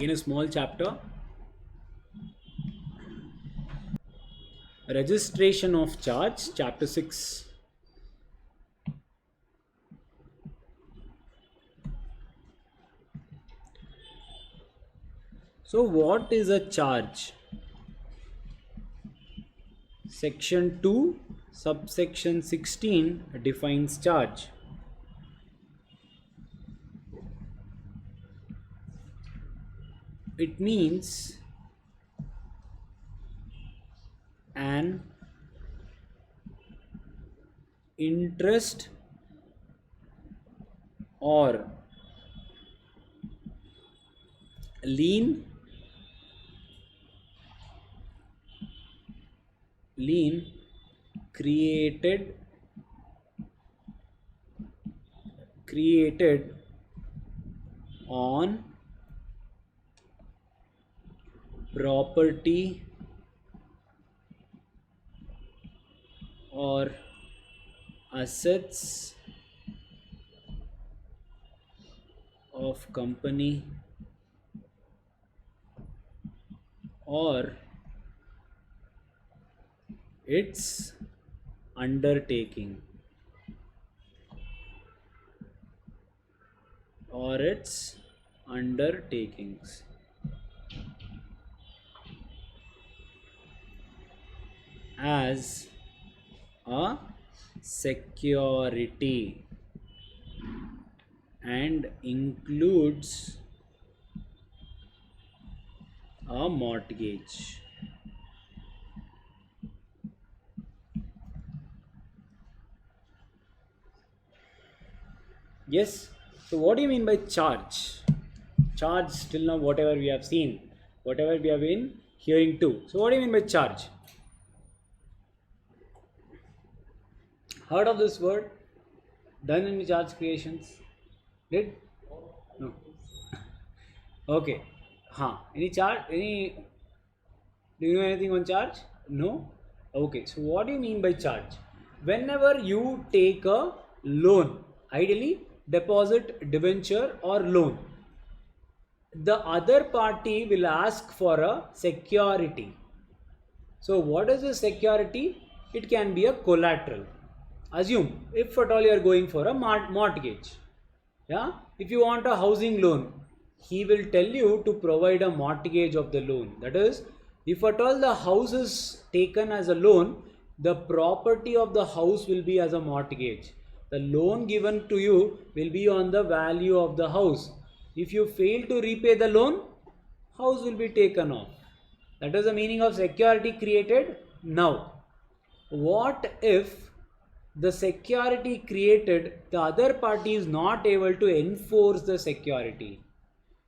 Again, a small chapter. Registration of charge, chapter 6. So, what is a charge? Section 2, subsection 16 defines charge. It means an interest or lien created on property or assets of company or its undertakings. As a security and includes a mortgage. Yes. So what do you mean by charge? Charge, till now whatever we have seen, whatever we have been hearing too. So what do you mean by charge? Heard of this word? Done any charge creations? Did? No. Okay. Any charge? Do you know anything on charge? No? Okay. So what do you mean by charge? Whenever you take a loan, ideally deposit, debenture or loan, the other party will ask for a security. So what is a security? It can be a collateral. Assume if at all you are going for a mortgage, if you want a housing loan, he will tell you to provide a mortgage of the loan. That is, if at all the house is taken as a loan, the property of the house will be as a mortgage. The loan given to you will be on the value of the house. If you fail to repay the loan, house will be taken off. That is the meaning of security created. Now, what if the security created, the other party is not able to enforce the security?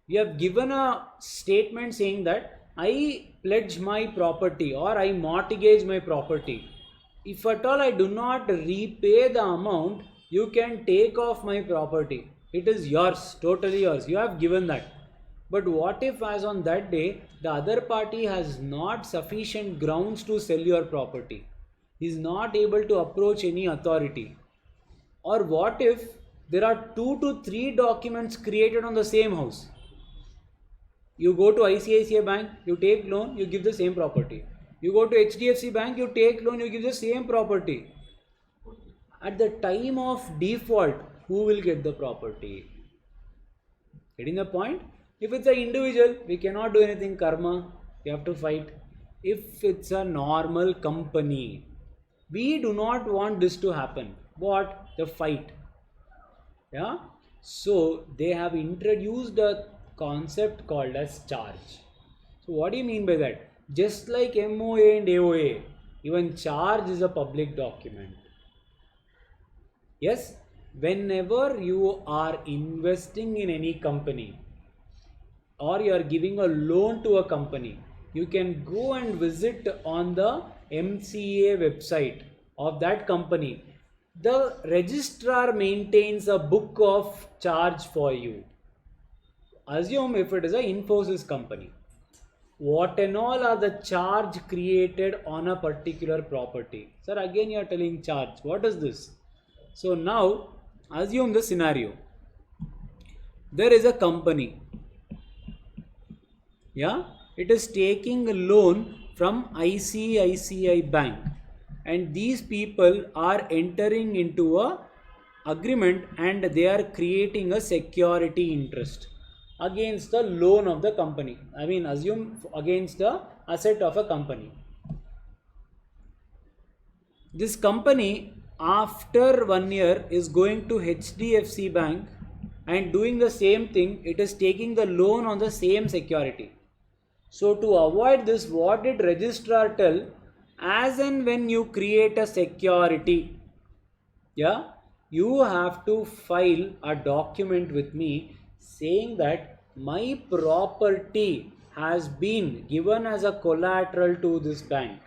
You have given a statement saying that I pledge my property or I mortgage my property. If at all I do not repay the amount, you can take off my property. It is yours, totally yours. You have given that. But what if as on that day, the other party has not sufficient grounds to sell your property? He is not able to approach any authority. Or what if there are 2 to 3 documents created on the same house? You go to ICICI Bank, you take loan, you give the same property. You go to HDFC Bank, you take loan, you give the same property. At the time of default, who will get the property? Getting the point? If it's an individual, we cannot do anything, karma, we have to fight. If it's a normal company, we do not want this to happen. What? The fight. So they have introduced a concept called as charge. So what do you mean by that? Just like MOA and AOA, even charge is a public document. Yes, whenever you are investing in any company or you are giving a loan to a company, you can go and visit on the MCA website of that company. The registrar maintains a book of charge for you. Assume if it is a Infosys company, what and all are the charge created on a particular property? Sir, again you are telling charge. What is this? So now assume the scenario. There is a company Yeah, it is taking a loan from ICICI Bank, and these people are entering into a agreement and they are creating a security interest against the loan of the company. I mean, assume against the asset of a company. This company after 1 year is going to HDFC Bank and doing the same thing. It is taking the loan on the same security. So to avoid this, what did registrar tell? As and when you create a security, yeah, you have to file a document with me saying that my property has been given as a collateral to this bank.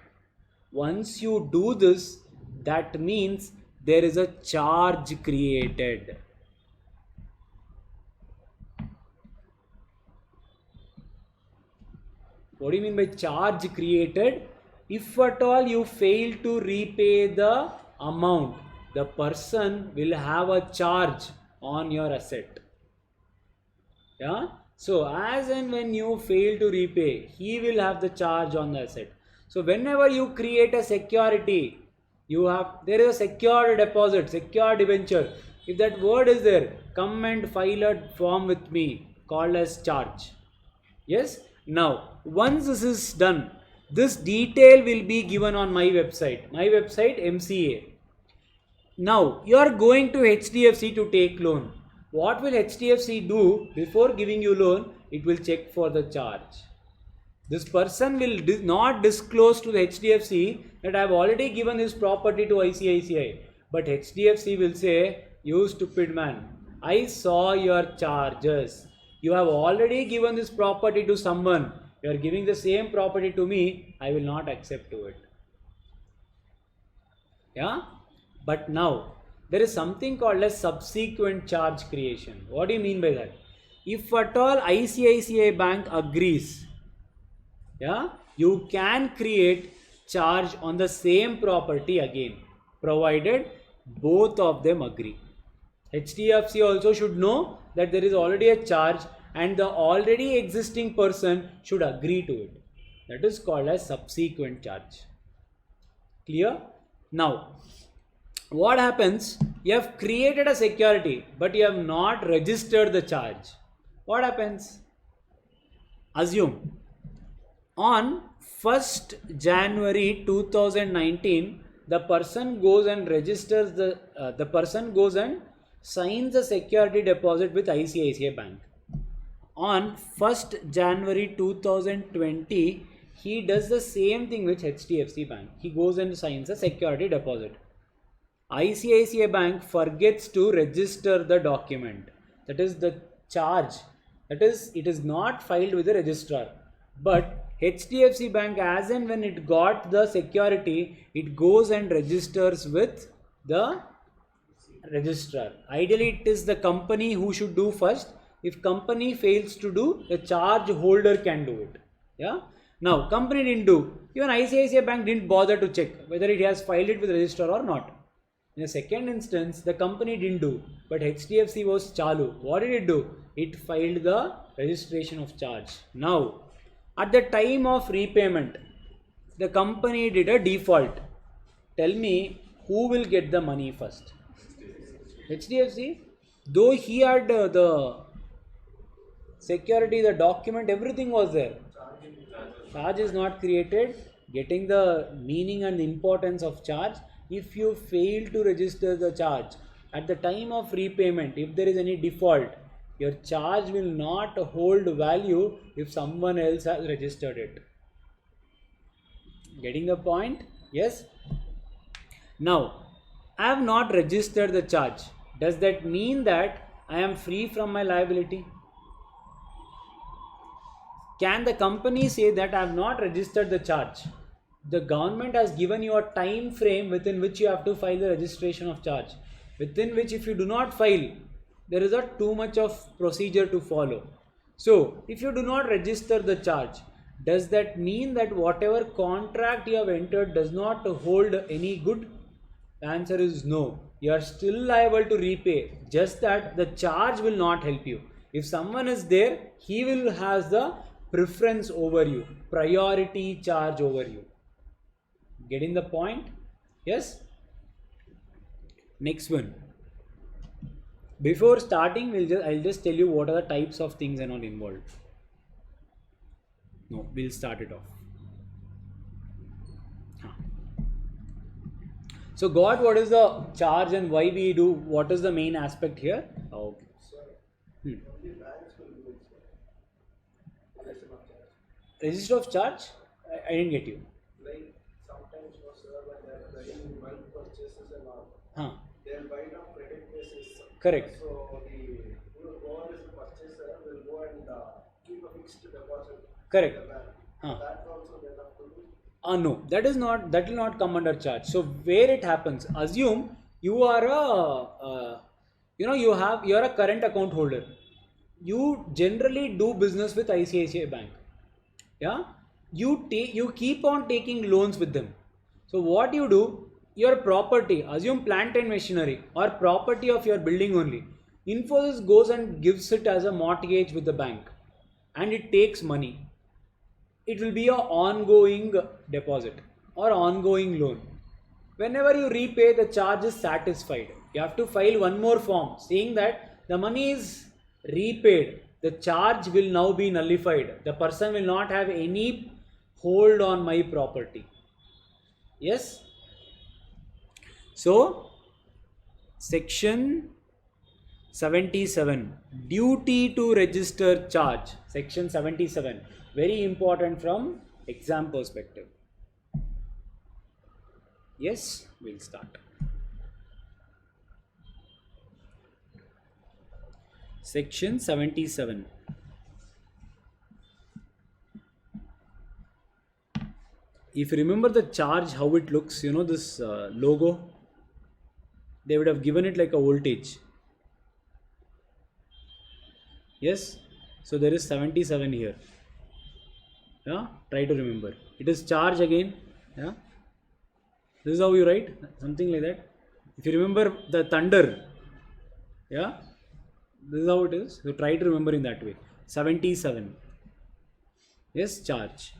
Once you do this, that means there is a charge created. What do you mean by charge created? If at all you fail to repay the amount, the person will have a charge on your asset. Yeah. So as and when you fail to repay, he will have the charge on the asset. So whenever you create a security, there is a secured deposit, secured debenture. If that word is there, come and file a form with me called as charge. Yes. Now once this is done, this detail will be given on my website. My website MCA. Now you are going to HDFC to take loan. What will HDFC do before giving you loan? It will check for the charge. This person will not disclose to the HDFC that I have already given this property to ICICI. But HDFC will say, you stupid man, I saw your charges. You have already given this property to someone. You are giving the same property to me. I will not accept to it. Yeah. But now there is something called as subsequent charge creation. What do you mean by that? If at all ICICI Bank agrees, yeah, you can create charge on the same property again, provided both of them agree. HDFC also should know that there is already a charge and the already existing person should agree to it. That is called as subsequent charge. Clear? Now, what happens? You have created a security, but you have not registered the charge. What happens? Assume on 1st January 2019, the person goes and registers the person goes and signs a security deposit with ICICI Bank. On 1st January 2020, he does the same thing with HDFC Bank. He goes and signs a security deposit. ICICI Bank forgets to register the document. That is the charge. That is, it is not filed with the registrar. But HDFC Bank, as and when it got the security, it goes and registers with the registrar. Ideally, it is the company who should do first. If company fails to do, the charge holder can do it. Yeah. Now, company didn't do. Even ICICI Bank didn't bother to check whether it has filed it with the registrar or not. In the second instance, the company didn't do, but HDFC was chalu. What did it do? It filed the registration of charge. Now, at the time of repayment, the company did a default. Tell me, who will get the money first? HDFC. Though he had the security, the document, everything was there. Charge is not created. Getting the meaning and the importance of charge. If you fail to register the charge at the time of repayment, if there is any default, your charge will not hold value if someone else has registered it. Getting the point? Yes. Now, I have not registered the charge. Does that mean that I am free from my liability? Can the company say that I have not registered the charge? The government has given you a time frame within which you have to file the registration of charge, within which if you do not file, there is too much of procedure to follow. So if you do not register the charge, does that mean that whatever contract you have entered does not hold any good? The answer is no. You are still liable to repay, just that the charge will not help you. If someone is there, he will have the preference over you, priority charge over you. Getting the point? Yes? Next one. Before starting, I'll just tell you what are the types of things and all involved. No, we'll start it off. So God, what is the charge and why we do? What is the main aspect here? Okay. Register of charge? I didn't get you. Like sometimes for sir when they're writing bulk purchases and all, Huh. they'll write on credit basis. Correct. So whoever is the purchaser will go and keep a fixed deposit. Correct. In the bank. Huh. That also they have to do. No, that will not come under charge. So where it happens, assume you are you're a current account holder. You generally do business with ICICI Bank. Yeah, you keep on taking loans with them. So what you do, your property, assume plant and machinery or property of your building only. Infosys goes and gives it as a mortgage with the bank, and it takes money. It will be a ongoing deposit or ongoing loan. Whenever you repay, the charge is satisfied. You have to file one more form saying that the money is repaid. The charge will now be nullified. The person will not have any hold on my property. Yes? So, section 77, duty to register charge. Section 77, very important from exam perspective. Yes, we'll start. Section 77. If you remember the charge, how it looks, this logo, they would have given it like a voltage. Yes, so there is 77 here. Yeah, try to remember. It is charge again. Yeah, this is how you write, something like that. If you remember the thunder, yeah, this is how it is. So try to remember in that way. 77. Yes, charge.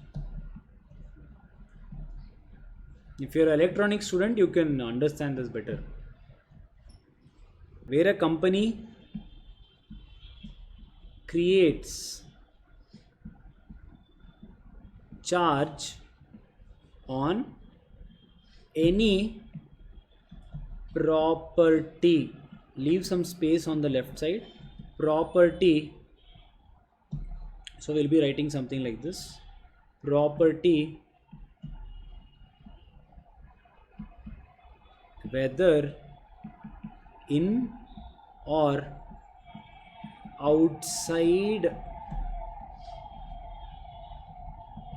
If you're an electronic student, you can understand this better. Where a company creates charge on any property, leave some space on the left side, property. So we'll be writing something like this: property, whether in or outside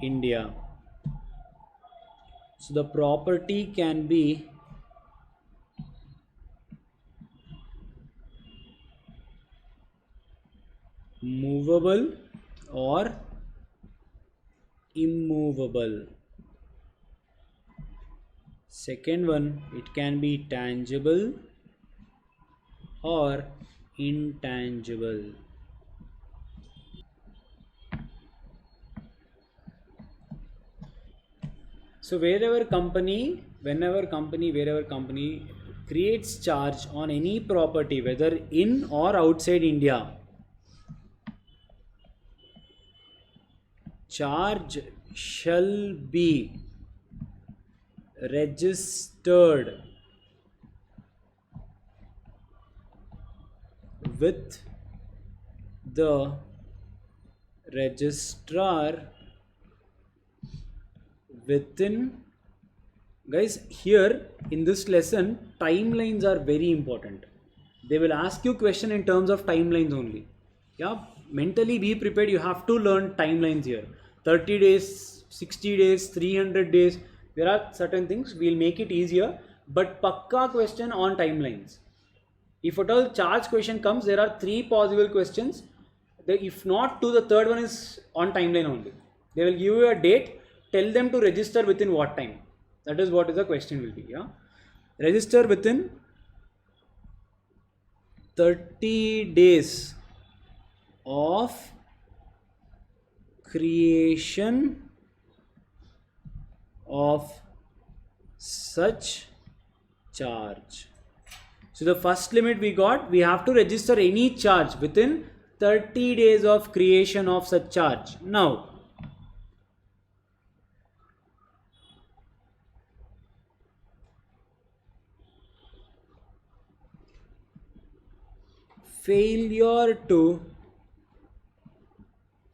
India. So the property can be movable or immovable. Second one, it can be tangible or intangible. So wherever company creates charge on any property, whether in or outside India, charge shall be registered with the registrar within. Guys, here in this lesson, timelines are very important. They will ask you question in terms of timelines only. Yeah, mentally be prepared. You have to learn timelines here. 30 days, 60 days, 300 days. There are certain things. We'll make it easier. But pakka question on timelines. If at all charge question comes, there are 3 possible questions. If not 2, the third one is on timeline only. They will give you a date. Tell them to register within what time. That is what the question will be. Yeah, register within 30 days of creation of such charge. So the first limit we got, we have to register any charge within 30 days of creation of such charge. Now, failure to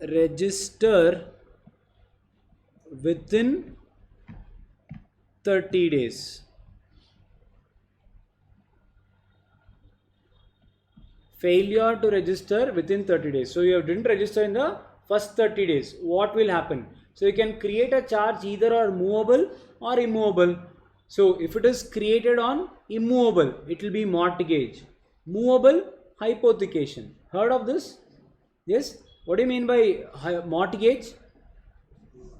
register within 30 days. Failure to register within 30 days. So you didn't register in the first 30 days. What will happen? So you can create a charge either or movable or immovable. So if it is created on immovable, it will be mortgage. Movable, hypothecation. Heard of this? Yes? What do you mean by mortgage?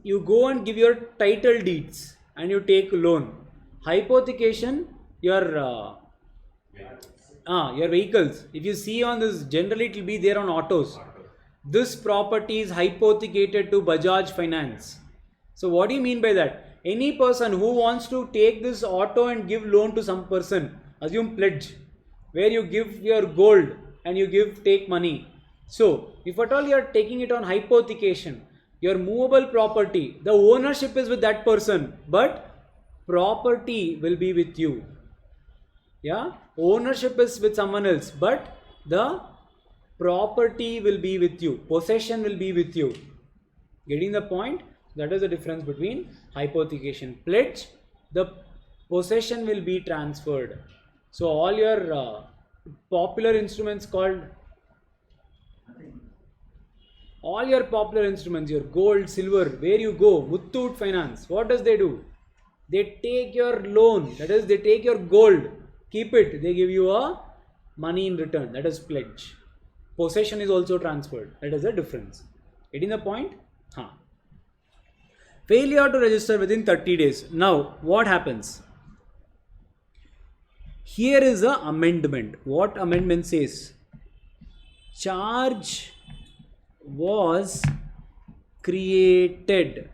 You go and give your title deeds and you take loan. Hypothecation, your vehicles. If you see on this, generally it will be there on autos. This property is hypothecated to Bajaj Finance. So what do you mean by that? Any person who wants to take this auto and give loan to some person, assume pledge, where you give your gold and you take money. So if at all you are taking it on hypothecation, your movable property, the ownership is with that person, but property will be with you. Yeah, ownership is with someone else, but the property will be with you, possession will be with you. Getting the point? That is the difference between hypothecation. Pledge, the possession will be transferred. So all your popular instruments called, all your popular instruments, your gold, silver, where you go, Muthoot Finance, what does they do? They take your loan, that is they take your gold, keep it, they give you a money in return, that is pledge. Possession is also transferred, that is the difference. Getting the point? Failure to register within 30 days. Now what happens? Here is a amendment. What amendment says? Charge was created.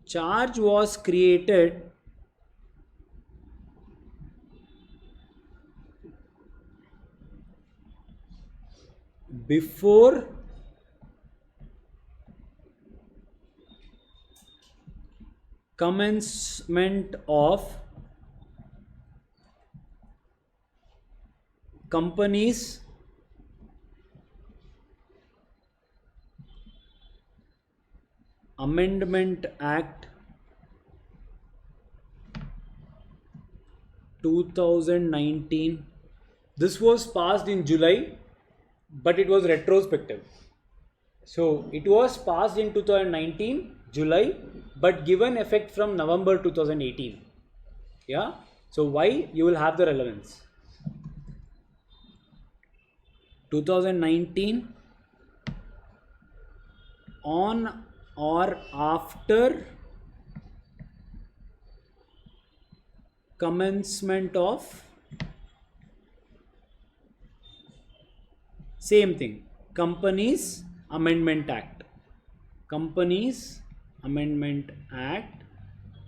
Charge was created before commencement of Companies Amendment Act 2019. This was passed in July, but it was retrospective. So it was passed in 2019 July, but given effect from November 2018. Yeah. So why? You will have the relevance. 2019, on or after commencement of, same thing, Companies Amendment Act. Companies Amendment Act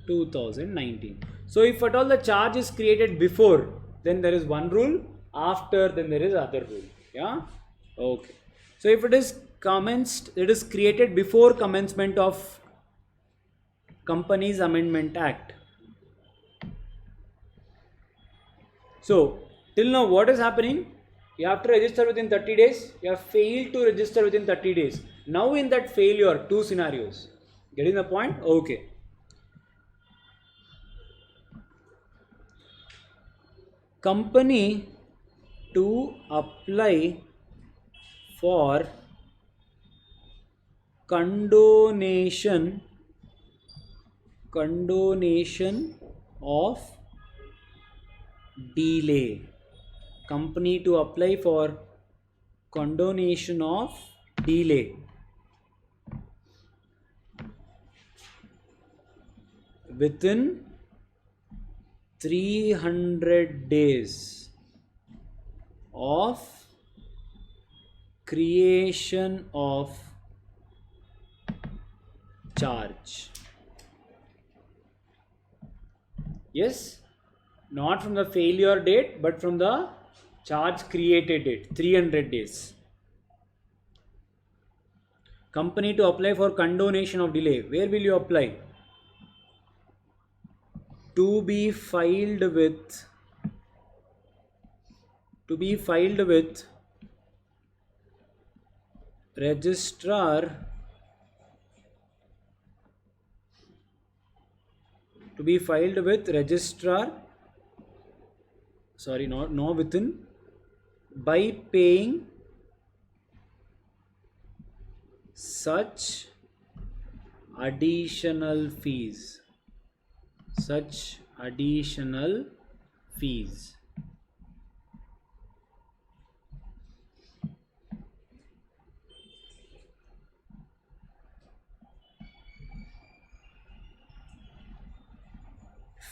2019. So if at all the charge is created before, then there is one rule, after then there is other rule. Yeah. Okay. So if it is commenced, it is created before commencement of Companies Amendment Act. So till now what is happening? You have to register within 30 days. You have failed to register within 30 days. Now in that failure, two scenarios. Getting the point? Okay. Company to apply for condonation of delay. Company to apply for condonation of delay within 300 days of creation of charge. Yes, not from the failure date, but from the charge created date, 300 days. Company to apply for condonation of delay. Where will you apply? To be filed with registrar sorry, not within, by paying such additional fees.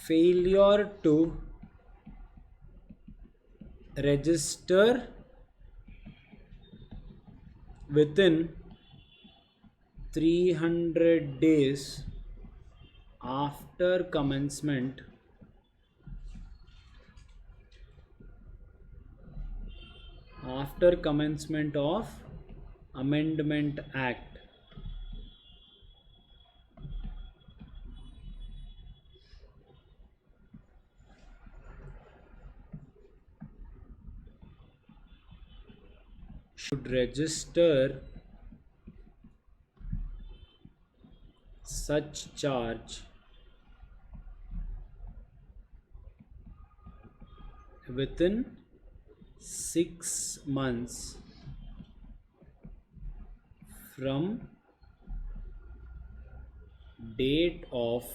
Failure to register within 300 days after commencement of Amendment Act. Should register such charge within 6 months from date of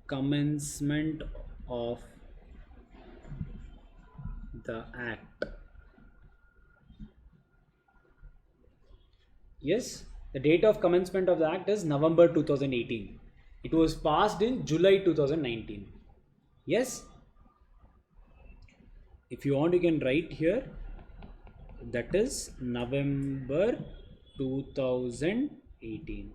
commencement of the act. Yes, the date of commencement of the act is November 2018. It was passed in July 2019. Yes, if you want you can write here, that is November 2018.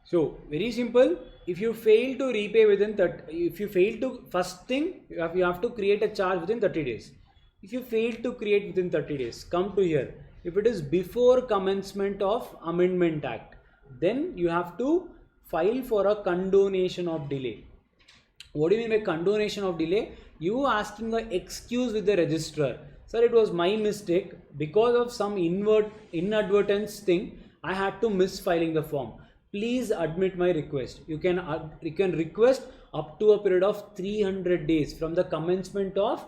So very simple. If you fail to repay within that, if you fail to, first thing you have to create a charge within 30 days. If you fail to create within 30 days, come to here. If it is before commencement of Amendment Act, then you have to file for a condonation of delay. What do you mean by condonation of delay? You asking the excuse with the registrar. Sir, it was my mistake. Because of some inadvertence thing, I had to miss filing the form. Please admit my request. You can request up to a period of 300 days from the commencement of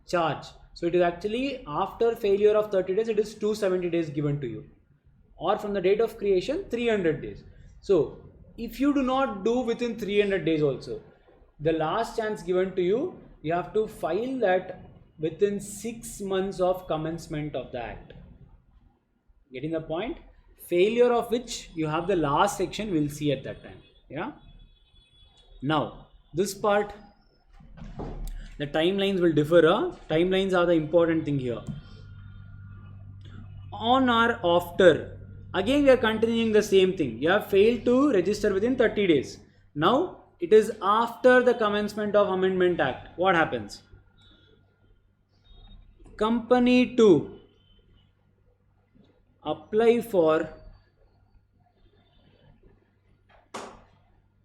charge. So it is actually after failure of 30 days, it is 270 days given to you, or from the date of creation 300 days. So if you do not do within 300 days also, the last chance given to you, you have to file that within 6 months of commencement of the act. Getting the point? Failure of which you have the last section, we'll see at that time. Yeah. Now this part, the timelines will differ. Timelines are the important thing here. On or after, again we are continuing the same thing. You have failed to register within 30 days. Now it is after the commencement of Amendment Act. What happens? Company to apply for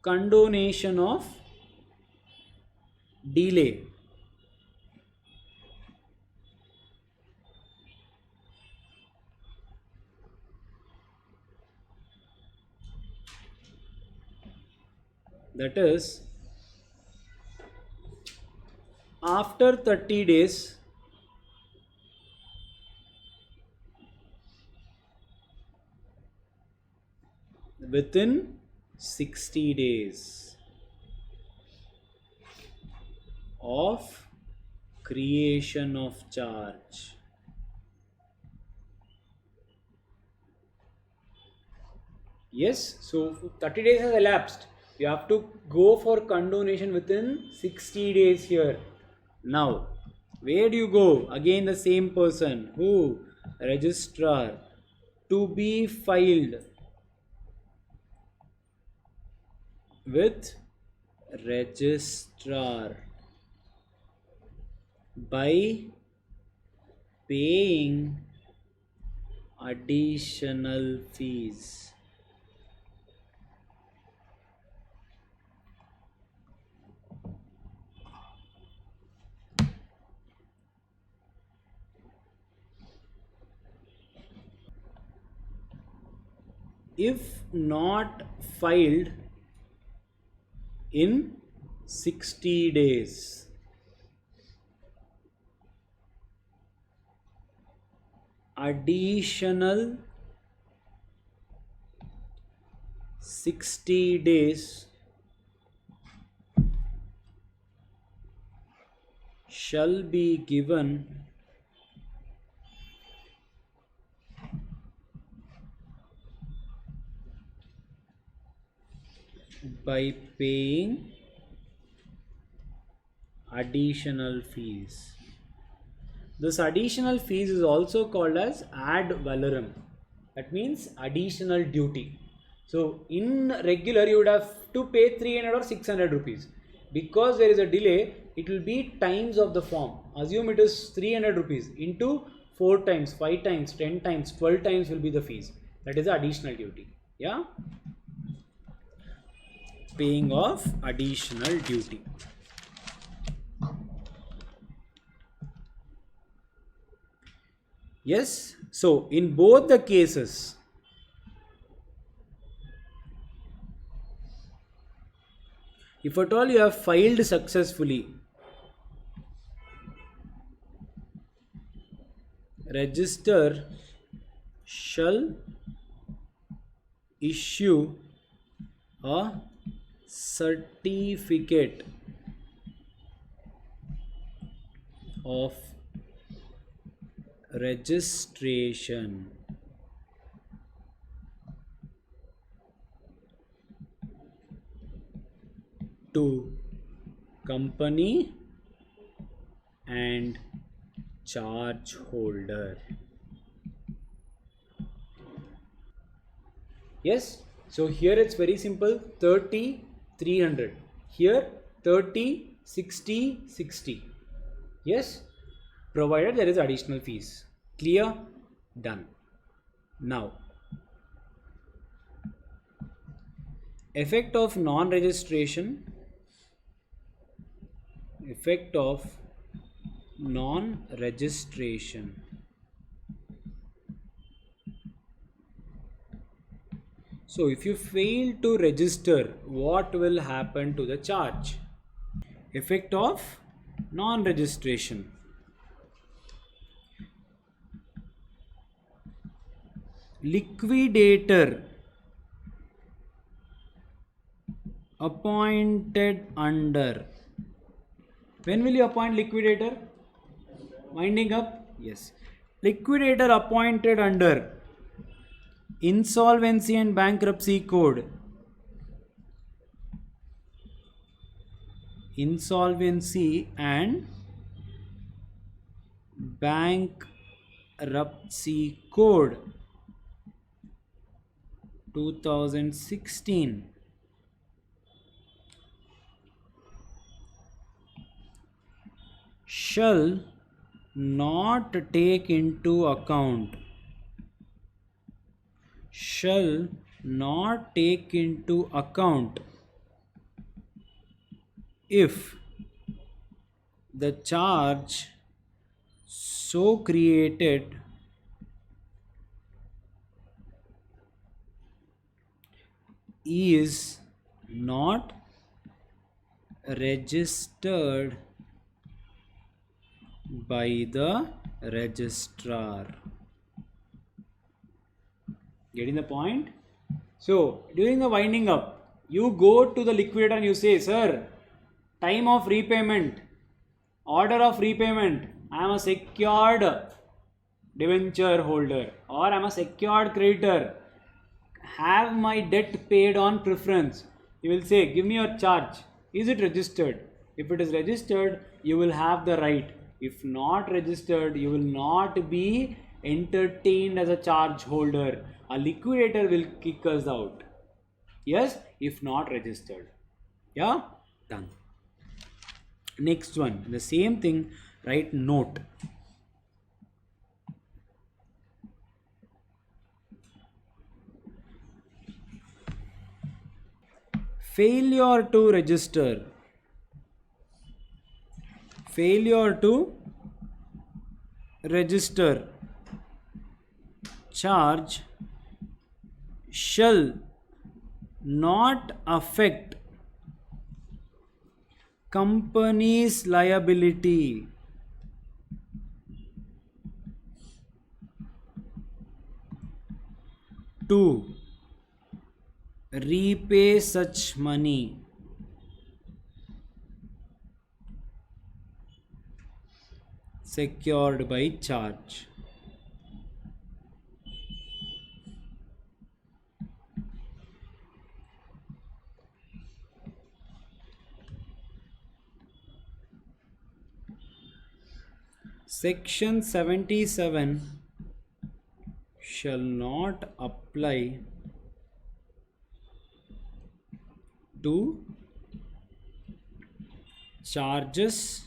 condonation of delay. That is, after 30 days within 60 days of creation of charge. Yes, so 30 days has elapsed. You have to go for condonation within 60 days here. Now, where do you go? Again, the same person. Who? Registrar. To be filed with registrar by paying additional fees. If not filed in 60 days. Additional 60 days shall be given by paying additional fees. This additional fees is also called as ad valorem. That means additional duty. So in regular you would have to pay 300 or 600 rupees. Because there is a delay, it will be times of the form. Assume it is 300 rupees into 4 times, 5 times, 10 times, 12 times will be the fees. That is the additional duty. Yeah. Paying of additional duty. Yes, so in both the cases, if at all you have filed successfully, register shall issue a certificate of registration to company and charge holder. Yes, so here it's very simple, 30, 300. Here 30, 60, 60. Yes, provided there is additional fees. Clear? Done. Now, effect of non-registration. Effect of non-registration. So if you fail to register, what will happen to the charge? Effect of non-registration. Liquidator appointed under. When will you appoint liquidator? Winding up? Yes. Liquidator appointed under Insolvency and Bankruptcy Code. Insolvency and Bankruptcy Code 2016. Shall not take into account. Shall not take into account if the charge so created is not registered by the registrar. Getting the point? So during the winding up, you go to the liquidator and you say, sir, time of repayment, order of repayment, I am a secured debenture holder or I am a secured creditor, have my debt paid on preference. You will say, give me your charge. Is it registered? If it is registered, you will have the right. If not registered, you will not be entertained as a charge holder. A liquidator will kick us out. Yes, if not registered. Yeah, done. Next one, the same thing, write note. Failure to register. Failure to register charge shall not affect company's liability. To repay such money. Secured by charge. Section 77 shall not apply to charges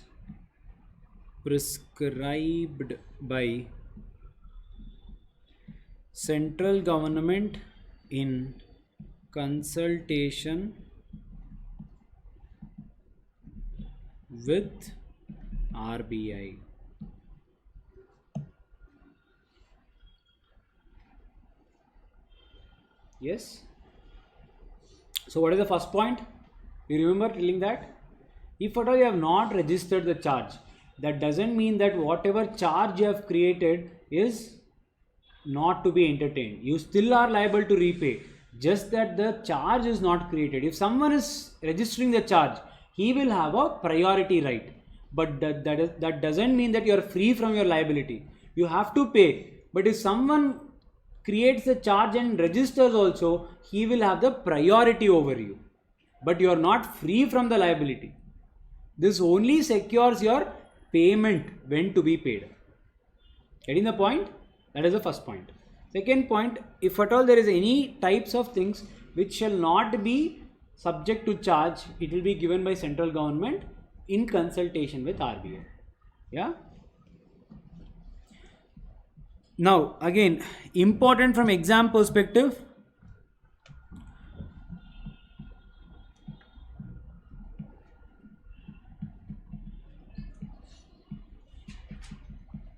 prescribed by central government in consultation with RBI. Yes. So what is the first point? You remember telling that? If at all you have not registered the charge, that doesn't mean that whatever charge you have created is not to be entertained. You still are liable to repay. Just that the charge is not created. If someone is registering the charge, he will have a priority right. But that doesn't mean that you are free from your liability. You have to pay. But if someone creates the charge and registers also, he will have the priority over you. But you are not free from the liability. This only secures your payment when to be paid. Getting the point? That is the first point. Second point, if at all there is any types of things which shall not be subject to charge, it will be given by central government in consultation with RBI. Yeah. Now again, important from exam perspective.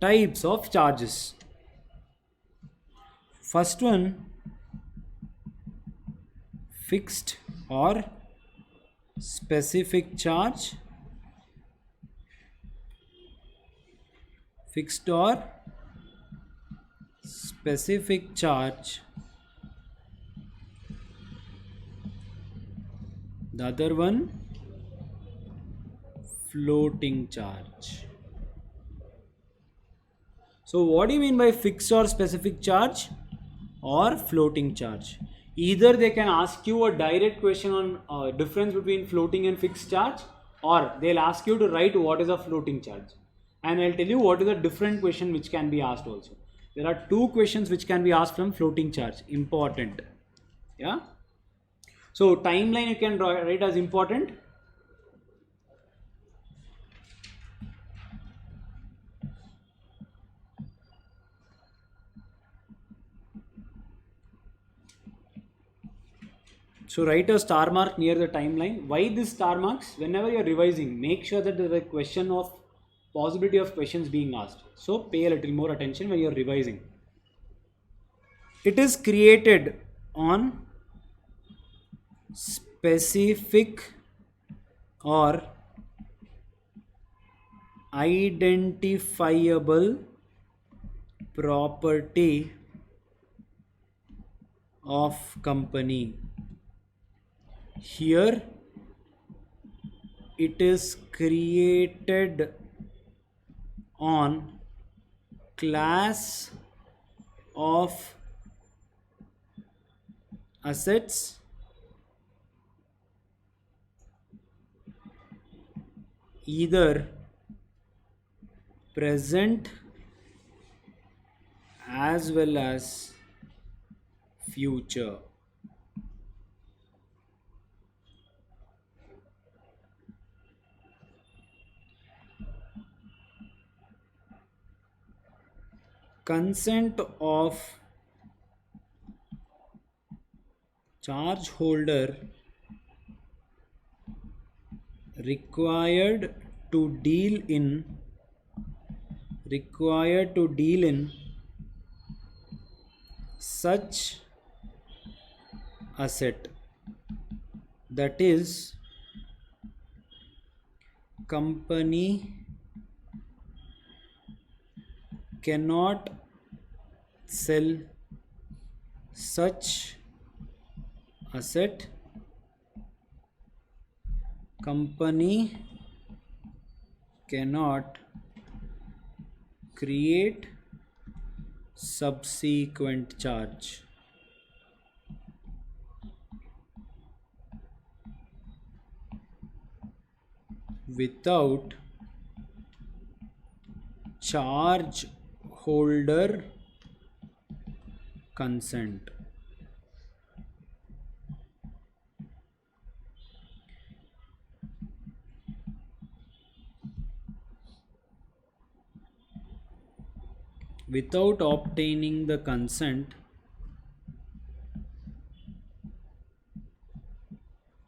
Types of charges. First one, fixed or specific charge. Fixed or specific charge. The other one, floating charge. So what do you mean by fixed or specific charge or floating charge? Either they can ask you a direct question on difference between floating and fixed charge, or they'll ask you to write what is a floating charge. And I'll tell you what is a different question which can be asked also. There are two questions which can be asked from floating charge. Important. Yeah. So timeline you can write as important. So write a star mark near the timeline. Why this star marks? Whenever you are revising, make sure that there is a question of possibility of questions being asked. So pay a little more attention when you are revising. It is created on specific or identifiable property of company. Here it is created on class of assets either present as well as future. Consent of charge holder required to deal in such asset, that is, company cannot sell such asset, company cannot create subsequent charge. Without charge holder consent. Without obtaining the consent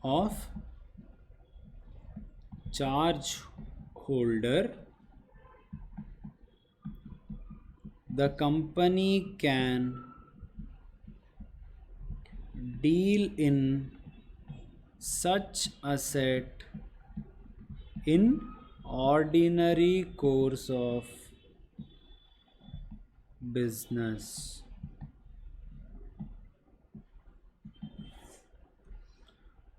of charge holder, the company can deal in such asset in ordinary course of business.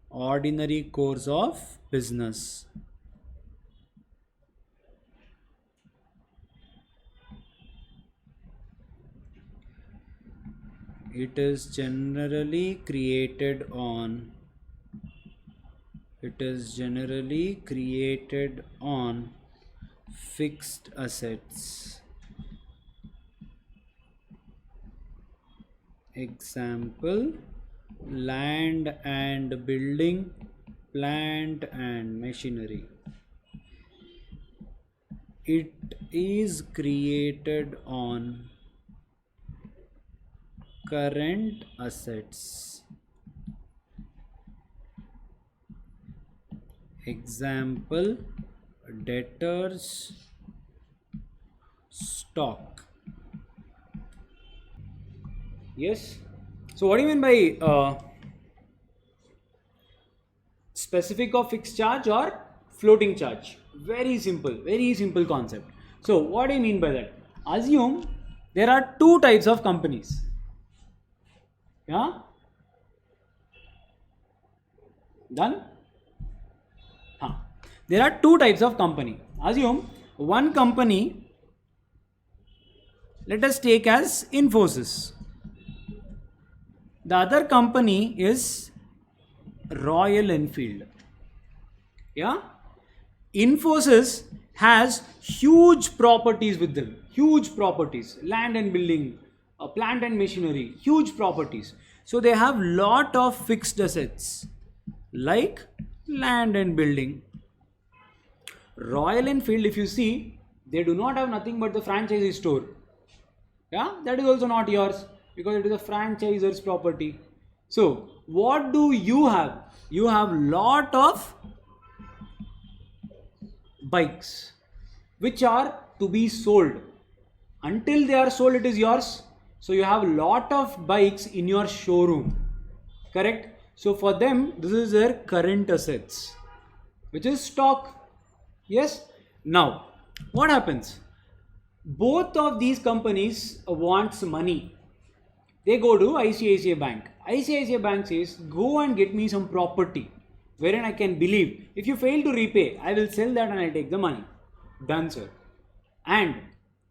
Ordinary course of business. It is generally created on fixed assets. Example: land and building, plant and machinery. It is created on current assets. Example: debtors stock. Yes. So what do you mean by specific of fixed charge or floating charge? Very simple concept. So what do you mean by that? Assume there are two types of companies. Yeah? Done? Huh. There are two types of company. Assume one company, let us take as Infosys. The other company is Royal Enfield. Yeah? Infosys has huge properties with them. Huge properties. Land and building, plant and machinery. Huge properties. So they have lot of fixed assets like land and building. Royal Enfield, if you see, they do not have nothing but the franchisee store. Yeah, that is also not yours because it is a franchisor's property. So what do you have? You have lot of bikes which are to be sold. Until they are sold, it is yours. So you have lot of bikes in your showroom. Correct? So for them, this is their current assets, which is stock. Yes. Now, what happens? Both of these companies wants money. They go to ICICI Bank. ICICI Bank says, go and get me some property wherein I can believe. If you fail to repay, I will sell that and I'll take the money. Done, sir. And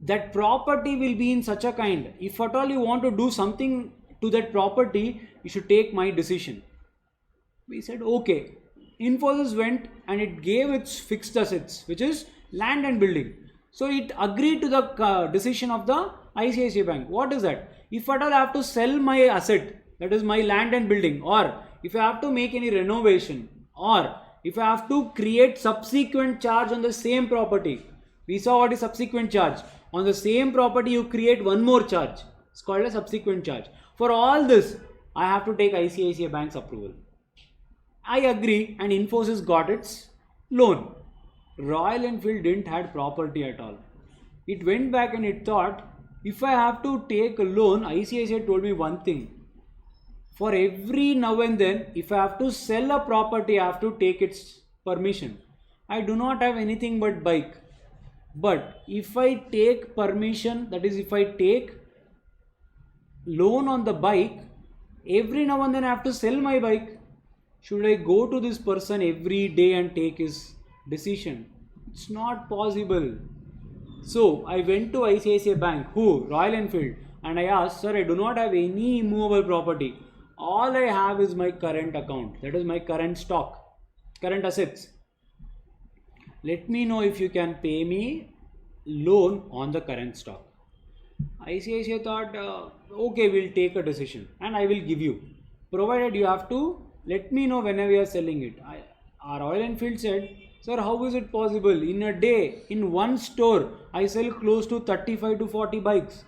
that property will be in such a kind. If at all you want to do something to that property, you should take my decision. We said, okay. Infosys went and it gave its fixed assets, which is land and building. So it agreed to the decision of the ICICI Bank. What is that? If at all I have to sell my asset, that is my land and building, or if I have to make any renovation, or if I have to create subsequent charge on the same property, we saw what is subsequent charge. On the same property, you create one more charge. It's called a subsequent charge. For all this, I have to take ICICI Bank's approval. I agree, and Infosys got its loan. Royal Enfield didn't have property at all. It went back and it thought, if I have to take a loan, ICICI told me one thing. For every now and then, if I have to sell a property, I have to take its permission. I do not have anything but bike. But if I take permission, that is if I take loan on the bike, every now and then I have to sell my bike. Should I go to this person every day and take his decision? It's not possible. So I went to ICICI Bank, Royal Enfield, and I asked, sir, I do not have any immovable property. All I have is my current account, that is my current stock, current assets. Let me know if you can pay me loan on the current stock. ICICI thought, okay, we'll take a decision and I will give you, provided you have to let me know whenever you are selling it. Our Royal Enfield said, sir, how is it possible? In a day, in one store, I sell close to 35 to 40 bikes.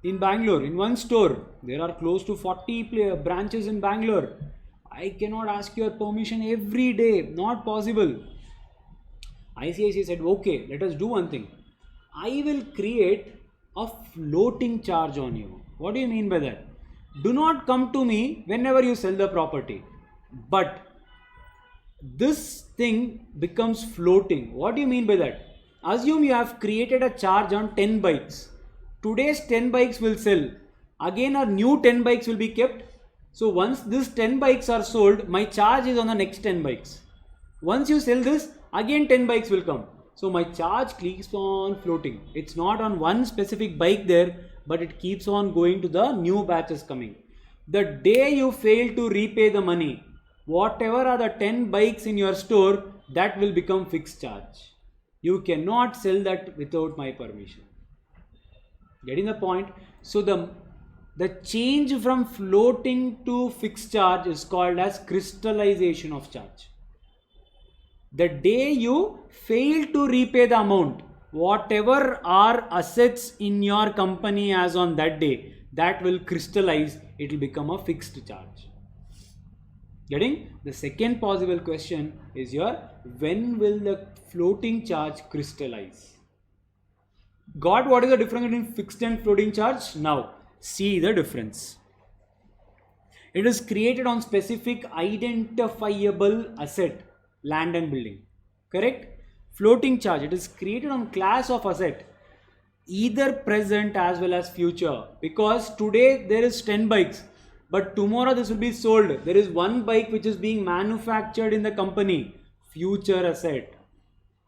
In Bangalore, in one store, there are close to 40 branches in Bangalore. I cannot ask your permission every day, not possible. ICICI said, okay, let us do one thing. I will create a floating charge on you. What do you mean by that? Do not come to me whenever you sell the property. But this thing becomes floating. What do you mean by that? Assume you have created a charge on 10 bikes. Today's 10 bikes will sell. Again, a new 10 bikes will be kept. So once these 10 bikes are sold, my charge is on the next 10 bikes. Once you sell this, again 10 bikes will come. So my charge keeps on floating. It's not on one specific bike there, but it keeps on going to the new batches coming. The day you fail to repay the money, whatever are the 10 bikes in your store, that will become fixed charge. You cannot sell that without my permission. Getting the point? So the change from floating to fixed charge is called as crystallization of charge. The day you fail to repay the amount, whatever are assets in your company as on that day, that will crystallize, it will become a fixed charge. Getting? The second possible question is here, when will the floating charge crystallize? Got what is the difference between fixed and floating charge? Now, see the difference. It is created on specific identifiable asset, land and building. Correct? Floating charge, it is created on class of asset, either present as well as future. Because today there is 10 bikes, but tomorrow this will be sold. There is one bike which is being manufactured in the company, future asset.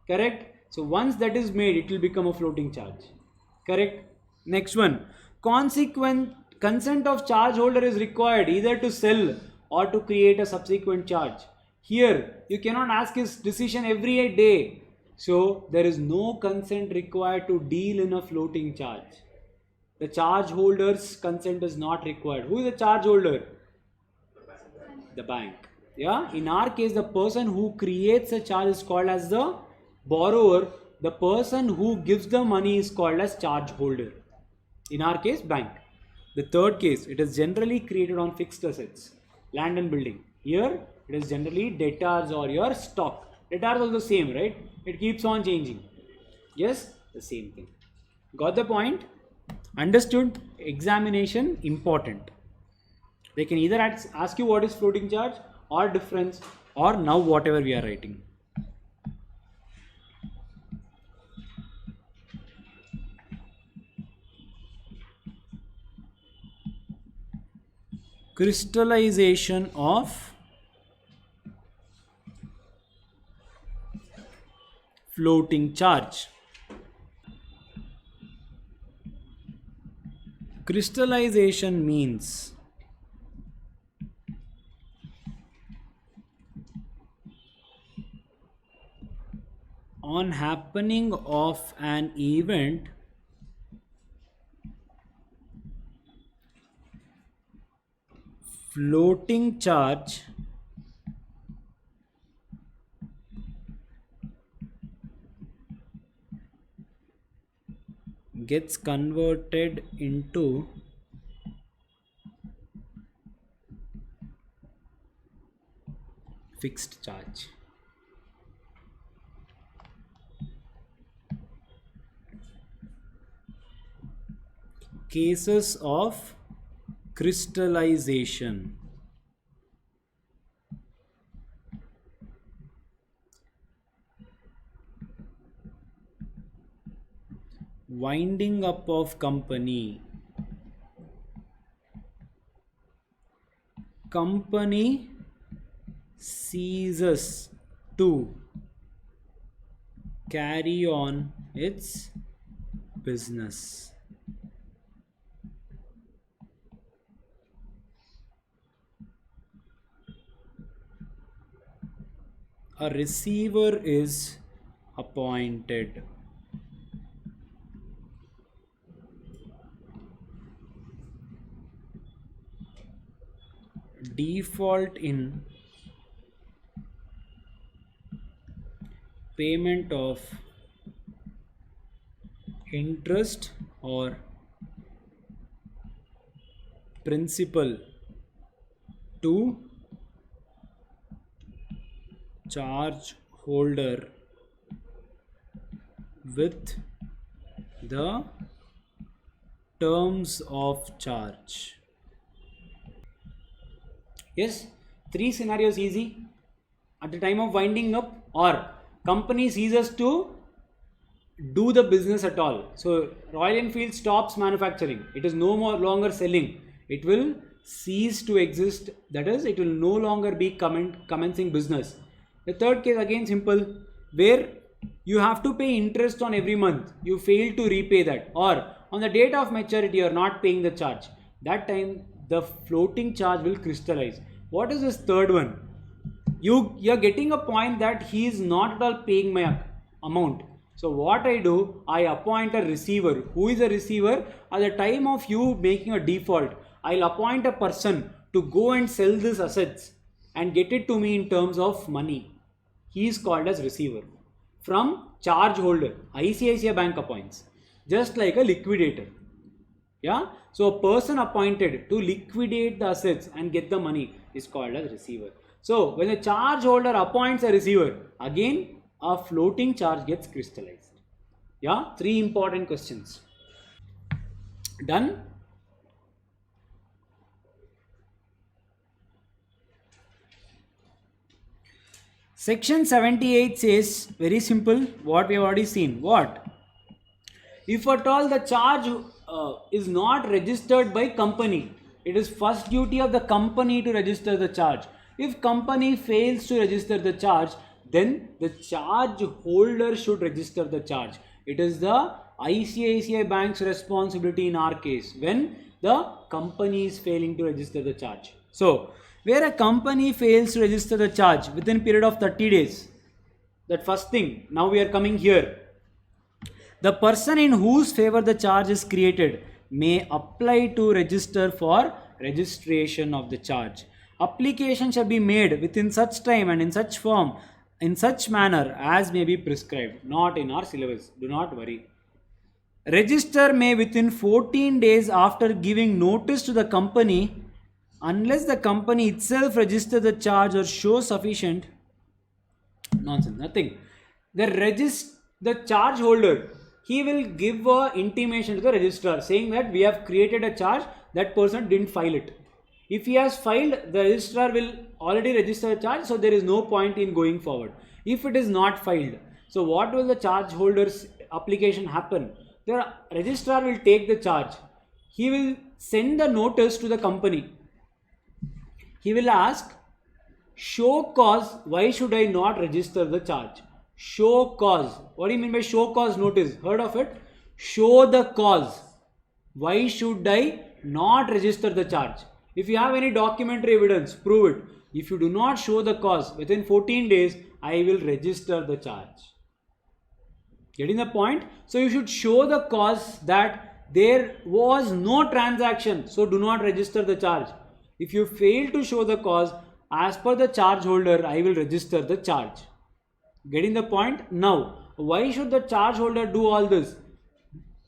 Correct? So once that is made, it will become a floating charge. Correct? Next one. Consequent consent of charge holder is required either to sell or to create a subsequent charge. Here, you cannot ask his decision every day. So there is no consent required to deal in a floating charge. The charge holder's consent is not required. Who is the charge holder? The bank. Yeah. In our case, the person who creates a charge is called as the borrower. The person who gives the money is called as charge holder. In our case, bank. The third case, it is generally created on fixed assets, land and building. Here, it is generally debtors or your stock. Debtors are the same, right? It keeps on changing. Yes, the same thing. Got the point? Understood? Examination important. They can either ask you what is floating charge or difference, or now whatever we are writing. Crystallization of floating charge. Crystallization means On happening of an event, floating charge gets converted into fixed charge. Cases of crystallization. Winding up of company. Company ceases to carry on its business. A receiver is appointed. Default in payment of interest or principal to charge holder with the terms of charge. Yes, three scenarios easy. At the time of winding up, or company ceases to do the business at all. So Royal Enfield stops manufacturing. It is no more longer selling. It will cease to exist. That is, it will no longer be commencing business. The third case again simple, where you have to pay interest on every month. You fail to repay that, or on the date of maturity you are not paying the charge. That time the floating charge will crystallize. What is this third one? You're getting a point that he is not at all paying my amount. So what I do, I appoint a receiver. Who is a receiver? At the time of you making a default, I'll appoint a person to go and sell these assets and get it to me in terms of money. He is called as receiver. From charge holder, ICICI Bank appoints, just like a liquidator. Yeah, so a person appointed to liquidate the assets and get the money is called as receiver. So when a charge holder appoints a receiver, again a floating charge gets crystallized. Yeah, three important questions. Done. Section 78 says very simple, what we have already seen. What? If at all the charge is not registered by company, it is first duty of the company to register the charge. If company fails to register the charge, then the charge holder should register the charge. It is the ICICI Bank's responsibility in our case when the company is failing to register the charge. So, where a company fails to register the charge within a period of 30 days, that first thing, now we are coming here. The person in whose favor the charge is created may apply to register for registration of the charge. Application shall be made within such time and in such form, in such manner as may be prescribed. Not in our syllabus. Do not worry. Register may within 14 days after giving notice to the company, unless the company itself register the charge or show sufficient. Nonsense, nothing. The charge holder, he will give a intimation to the registrar saying that we have created a charge, that person didn't file it. If he has filed, the registrar will already register the charge, so there is no point in going forward. If it is not filed, so what will the charge holder's application happen? The registrar will take the charge. He will send the notice to the company. He will ask, show cause, why should I not register the charge? Show cause. What do you mean by show cause notice? Heard of it? Show the cause. Why should I not register the charge? If you have any documentary evidence, prove it. If you do not show the cause within 14 days, I will register the charge. Getting the point? So you should show the cause that there was no transaction, so do not register the charge. If you fail to show the cause, as per the charge holder, I will register the charge. Getting the point? Now, why should the charge holder do all this?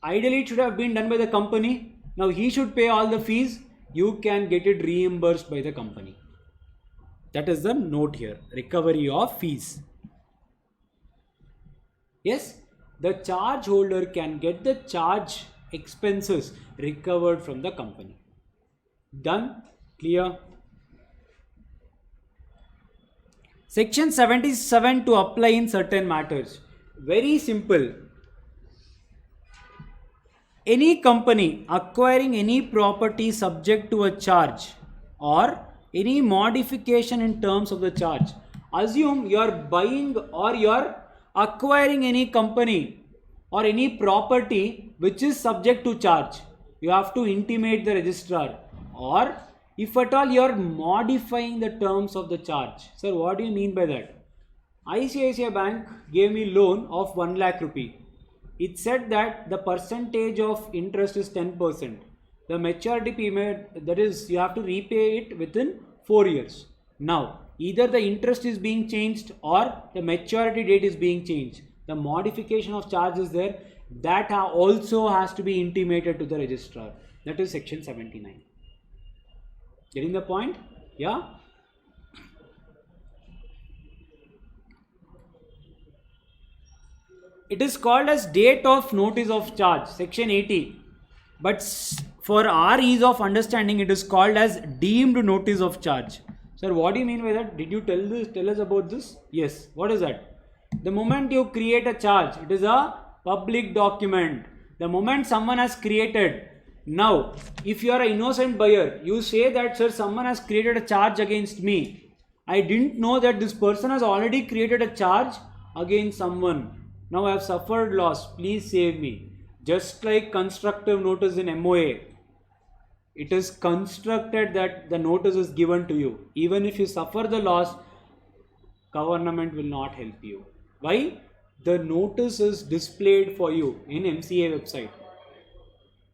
Ideally, it should have been done by the company. Now he should pay all the fees. You can get it reimbursed by the company. That is the note here. Recovery of fees. Yes, the charge holder can get the charge expenses recovered from the company. Done? Clear? Section 77 to apply in certain matters. Very simple. Any company acquiring any property subject to a charge or any modification in terms of the charge. Assume you are buying or you are acquiring any company or any property which is subject to charge. You have to intimate the registrar, or if at all you are modifying the terms of the charge. Sir, what do you mean by that? ICICI Bank gave me loan of 1 lakh rupee. It said that the percentage of interest is 10%. The maturity period, that is, you have to repay it within 4 years. Now, either the interest is being changed or the maturity date is being changed. The modification of charge is there. That also has to be intimated to the registrar. That is section 79. Getting the point? Yeah? It is called as date of notice of charge, section 80. But for our ease of understanding, it is called as deemed notice of charge. Sir, what do you mean by that? Did you tell us about this? Yes. What is that? The moment you create a charge, it is a public document. The moment someone has created, now if you are an innocent buyer, you say that, sir, someone has created a charge against me. I didn't know that this person has already created a charge against someone. Now I have suffered loss, please save me. Just like constructive notice in MOA, it is constructed that the notice is given to you. Even if you suffer the loss, government will not help you. Why? The notice is displayed for you in MCA website.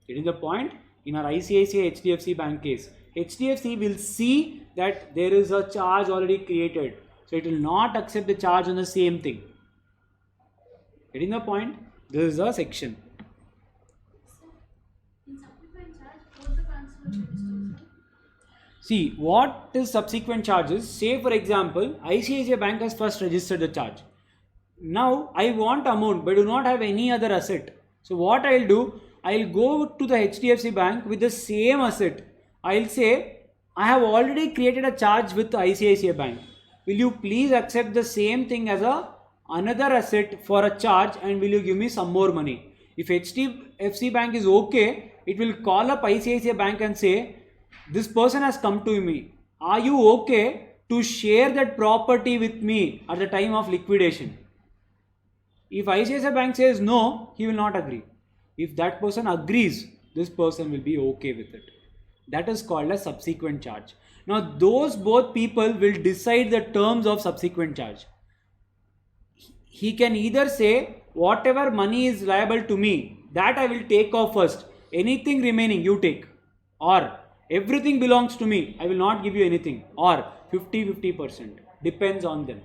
Getting the point? In our ICICI HDFC Bank case, HDFC will see that there is a charge already created. So it will not accept the charge on the same thing. Getting the point? This is a section. In subsequent charge, both the banks will register, sir. See, what is subsequent charges? Say for example, ICICI Bank has first registered the charge. Now I want amount but do not have any other asset. So what I'll do, I'll go to the HDFC Bank with the same asset. I'll say, I have already created a charge with ICICI Bank. Will you please accept the same thing as another asset for a charge, and will you give me some more money? If HDFC Bank is okay, it will call up ICICI Bank and say, this person has come to me. Are you okay to share that property with me at the time of liquidation? If ICICI Bank says no, he will not agree. If that person agrees, this person will be okay with it. That is called a subsequent charge. Now those both people will decide the terms of subsequent charge. He can either say, whatever money is liable to me, that I will take off first. Anything remaining you take. Or everything belongs to me, I will not give you anything. Or 50-50%. Depends on them.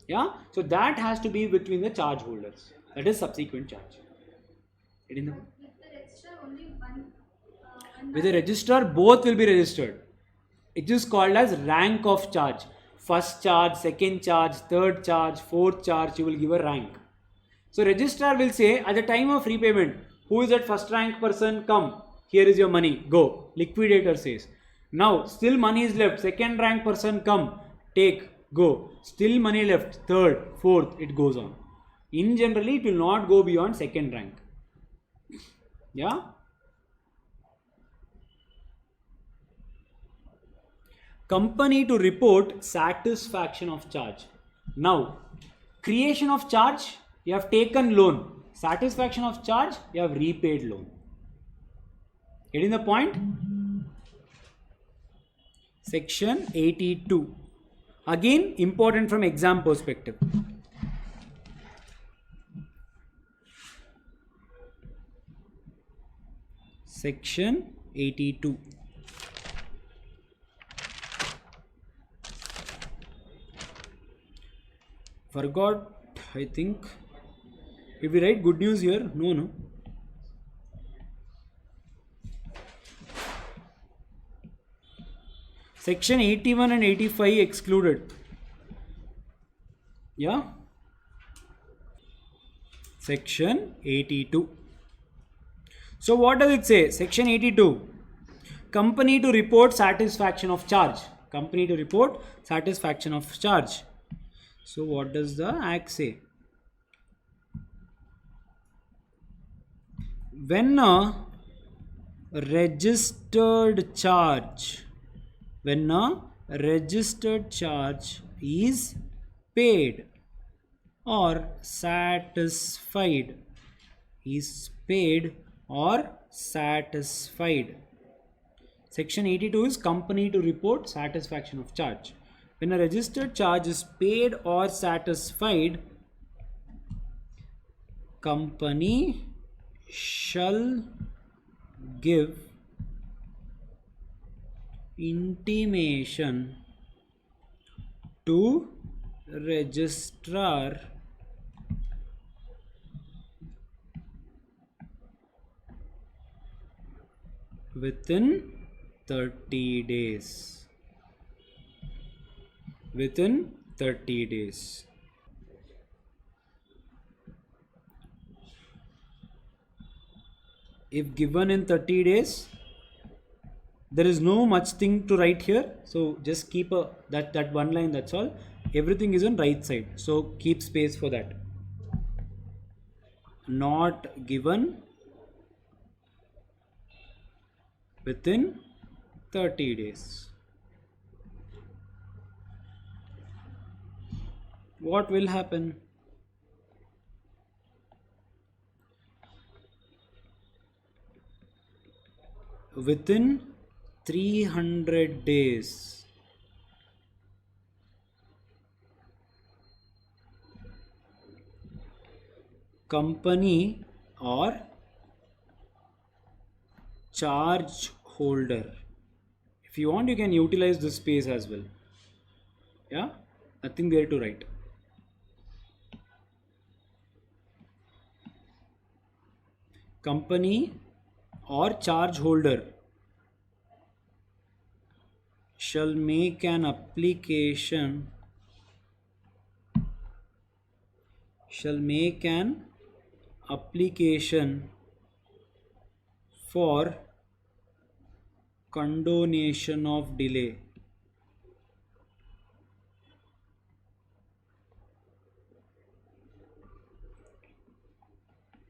Yeah, so that has to be between the charge holders. That is subsequent charge. With the registrar, only one. With the registrar, both will be registered. It is called as rank of charge. First charge, second charge, third charge, fourth charge, you will give a rank. So registrar will say, at the time of repayment, who is that first rank person? Come, here is your money, go. Liquidator says. Now still money is left. Second rank person, come, take, go. Still money left. Third, fourth, it goes on. In generally, it will not go beyond second rank. Yeah. Company to report satisfaction of charge. Now, creation of charge, you have taken loan. Satisfaction of charge, you have repaid loan. Getting the point? Section 82. Again, important from exam perspective. section 82. Forgot, I think. If we write good news here, no. Section 81 and 85 excluded. Yeah. Section 82. So what does it say? Section 82. Company to report satisfaction of charge. Company to report satisfaction of charge. So what does the act say? When a registered charge is paid or satisfied, Section 82 is company to report satisfaction of charge. When a registered charge is paid or satisfied, company shall give intimation to registrar within 30 days. Within 30 days. If given in 30 days, there is no much thing to write here, so just keep that one line, that's all. Everything is on right side, so keep space for that. Not given within 30 days. What will happen? Within 300 days, company or charge holder, if you want you can utilize this space as well. Yeah, nothing there to write. Company or charge holder shall make an application for condonation of delay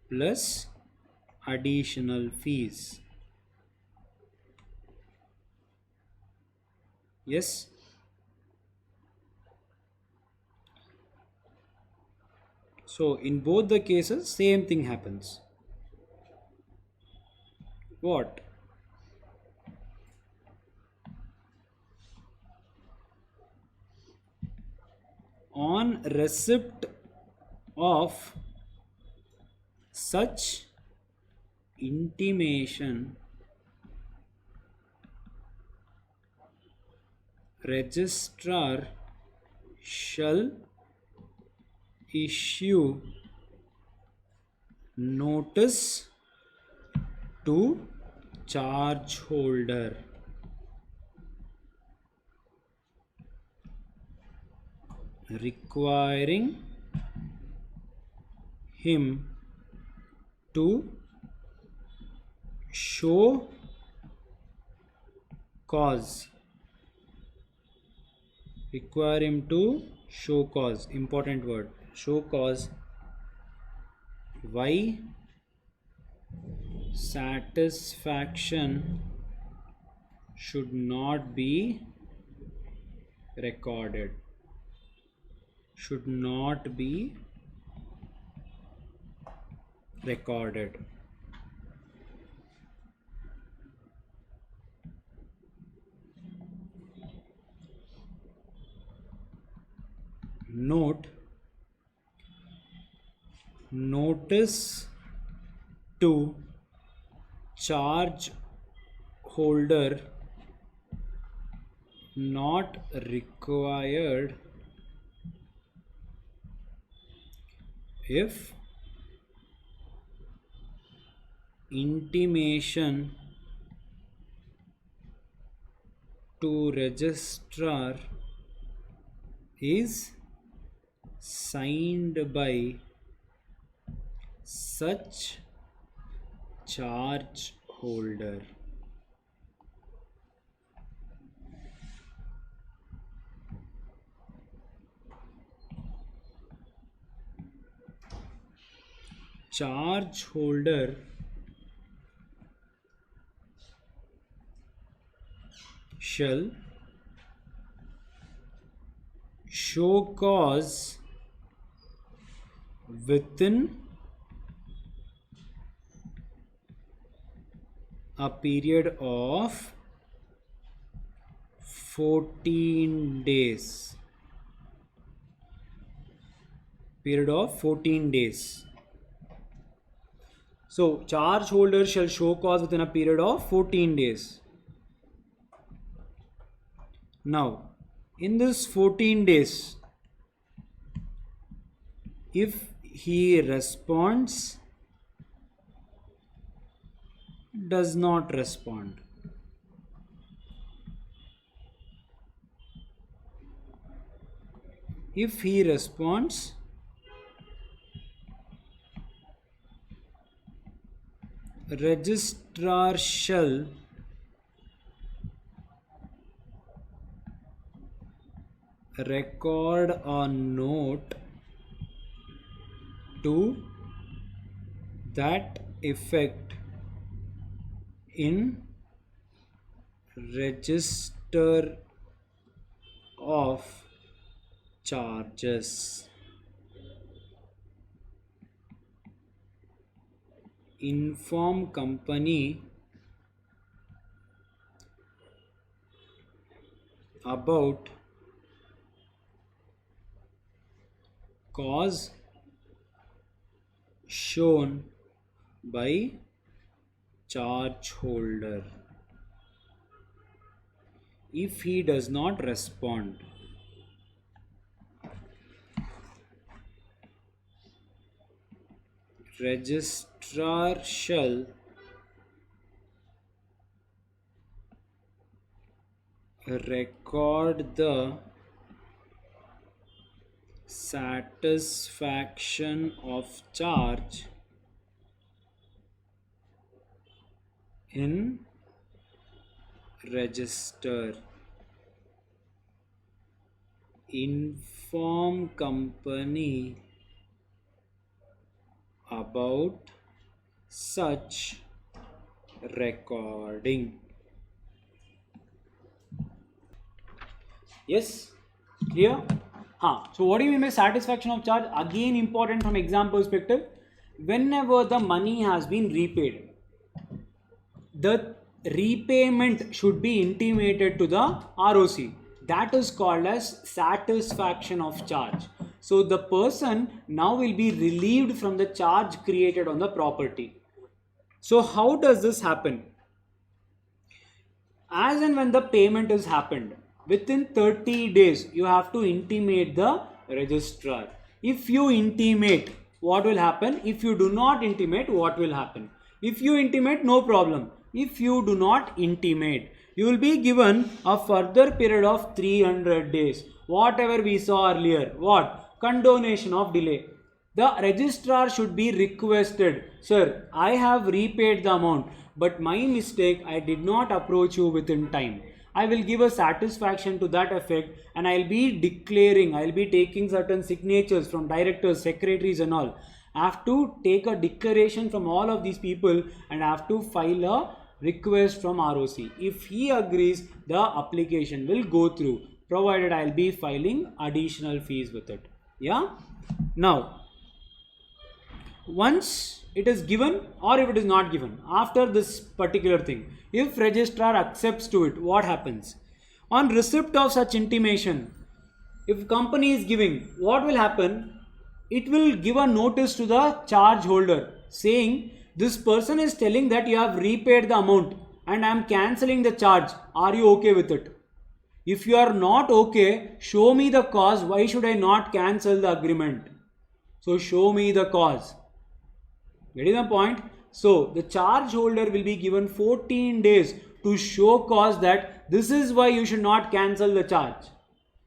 plus additional fees. Yes. So in both the cases same thing happens. What? On receipt of such intimation, registrar shall issue notice to charge holder requiring him to show cause. Important word, show cause, why satisfaction should not be recorded. Note, notice to charge holder not required if intimation to registrar is signed by such charge holder. Charge holder shall show cause within a period of 14 days. Period of 14 days. So, charge holder shall show cause within a period of 14 days. Now, in this 14 days, if he responds, does not respond, if he responds, registrar shall record a note to that effect in register of charges. Inform company about cause shown by charge holder. If he does not respond, registrar shall record the satisfaction of charge in register. Inform company about such recording. Yes, clear? So what do you mean by satisfaction of charge? Again, important from exam perspective. Whenever the money has been repaid, the repayment should be intimated to the ROC. That is called as satisfaction of charge. So the person now will be relieved from the charge created on the property. So how does this happen? As and when the payment has happened, within 30 days, you have to intimate the registrar. If you intimate, what will happen? If you do not intimate, what will happen? If you intimate, no problem. If you do not intimate, you will be given a further period of 300 days. Whatever we saw earlier. What? Condonation of delay. The registrar should be requested, sir, I have repaid the amount, but my mistake, I did not approach you within time. I will give a satisfaction to that effect, and I'll be declaring, I'll be taking certain signatures from directors, secretaries and all. I have to take a declaration from all of these people and I have to file a request from ROC. If he agrees, the application will go through, provided I'll be filing additional fees with it. Yeah. Now, once it is given or if it is not given, after this particular thing, if registrar accepts to it, what happens? On receipt of such intimation, if company is giving, what will happen? It will give a notice to the charge holder saying this person is telling that you have repaid the amount and I am cancelling the charge. Are you okay with it? If you are not okay, show me the cause. Why should I not cancel the agreement? So show me the cause. Getting the point? So the charge holder will be given 14 days to show cause that this is why you should not cancel the charge.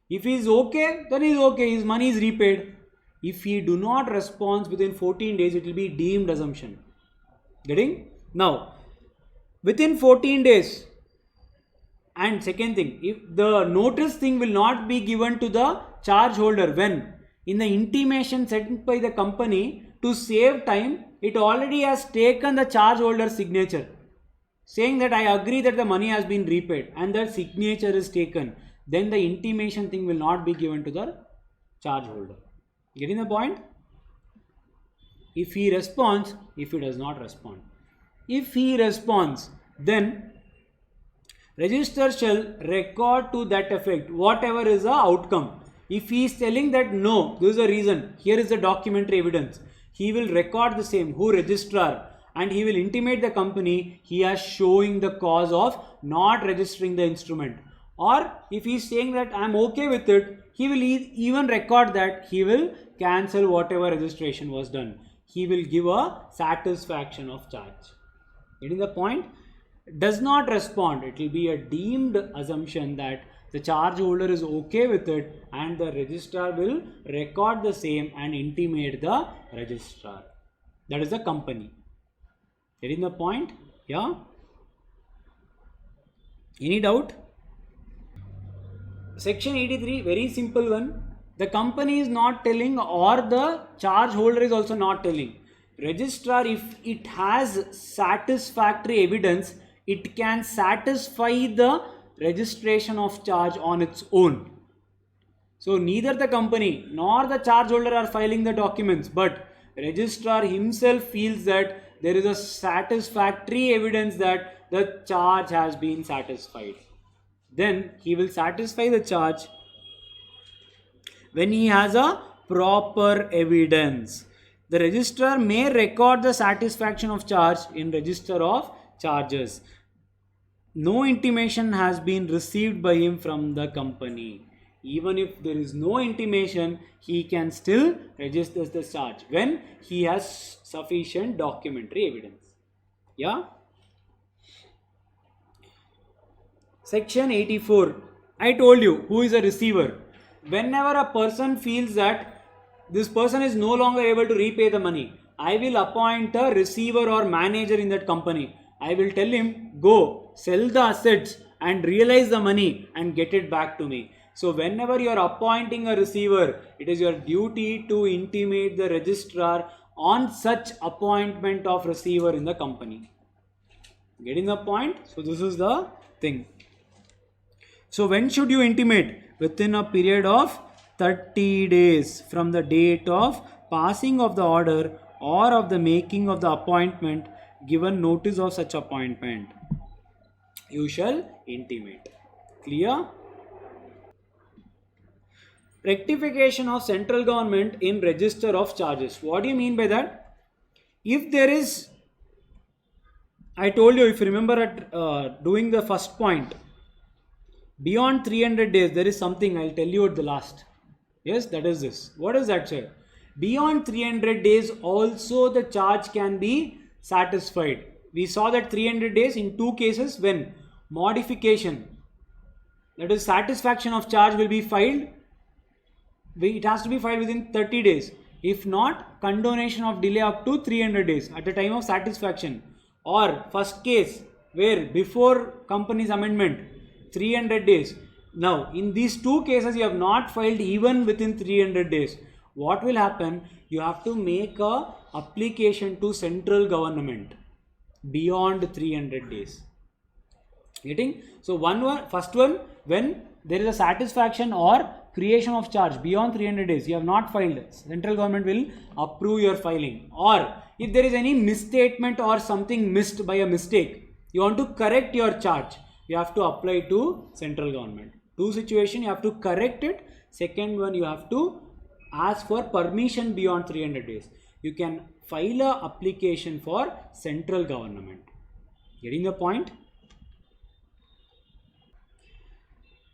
If he is okay, then he is okay. His money is repaid. If he do not respond within 14 days, it will be deemed assumption. Getting? Now, within 14 days, and second thing, if the notice thing will not be given to the charge holder when in the intimation sent by the company to save time, it already has taken the charge holder's signature saying that I agree that the money has been repaid and that signature is taken. Then the intimation thing will not be given to the charge holder. Getting the point? If he responds, if he does not respond. If he responds, then register shall record to that effect whatever is the outcome. If he is telling that no, this is the reason, here is the documentary evidence, he will record the same, who registrar, and he will intimate the company he is showing the cause of not registering the instrument. Or if he is saying that I am okay with it, he will even record that he will cancel whatever registration was done. He will give a satisfaction of charge. Getting the point? Does not respond, it will be a deemed assumption that the charge holder is okay with it and the registrar will record the same and intimate the registrar. That is the company. Getting the point? Yeah? Any doubt? Section 83, very simple one. The company is not telling or the charge holder is also not telling. Registrar, if it has satisfactory evidence, it can satisfy the registration of charge on its own. So neither the company nor the charge holder are filing the documents, but registrar himself feels that there is a satisfactory evidence that the charge has been satisfied. Then he will satisfy the charge when he has a proper evidence. The registrar may record the satisfaction of charge in register of charges. No intimation has been received by him from the company. Even if there is no intimation, he can still register the charge when he has sufficient documentary evidence. Yeah? Section 84. I told you who is a receiver. Whenever a person feels that this person is no longer able to repay the money, I will appoint a receiver or manager in that company. I will tell him, go sell the assets and realize the money and get it back to me. So whenever you are appointing a receiver, it is your duty to intimate the registrar on such appointment of receiver in the company. Getting the point? So this is the thing. So when should you intimate? Within a period of 30 days from the date of passing of the order or of the making of the appointment, given notice of such appointment. You shall intimate. Clear? Rectification of central government in register of charges. What do you mean by that? If there is, I told you, if you remember at doing the first point, beyond 300 days there is something I'll tell you at the last. Yes, that is this. What is that, sir? Beyond 300 days also the charge can be satisfied. We saw that 300 days in two cases when modification, that is satisfaction of charge, will be filed. It has to be filed within 30 days. If not, condonation of delay up to 300 days at the time of satisfaction. Or first case where before company's amendment 300 days. Now in these two cases you have not filed even within 300 days. What will happen? You have to make a application to central government beyond 300 days. Getting? So first one, when there is a satisfaction or creation of charge beyond 300 days, you have not filed, central government will approve your filing. Or if there is any misstatement or something missed by a mistake, you want to correct your charge, you have to apply to central government. Two situations, you have to correct it. Second one, you have to ask for permission beyond 300 days. you can file a application for central government. Getting the point?